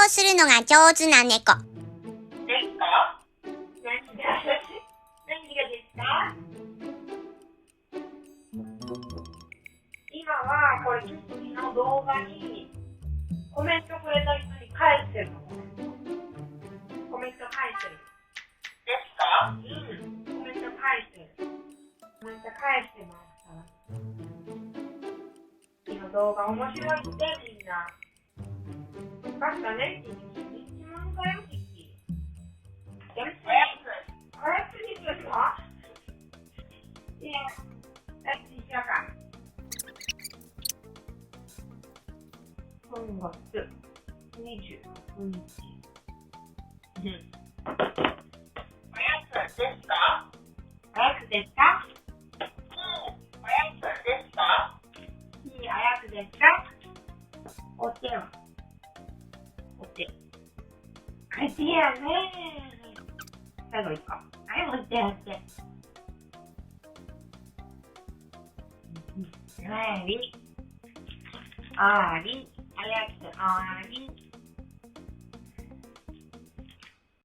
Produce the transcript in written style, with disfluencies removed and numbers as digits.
渉するのが上手な猫。ですか？何がですか？今はこれキッキーの動画にコメントくれた人に返してるの。コメント返してる。ですか？うん。コメント返してる。コメント返してますから。キッキーの動画面白いってみんな。よかったね、キッキー。一問だよ、キッキー。やめて。早くにするの？いや、let's see, しようか。3月29日。おやつですか？おやつですか？おやつですか？いいおやつですか？お手は？お手。お手やねー。最後いこう。はい、お手お手。あり。あり。早くあり。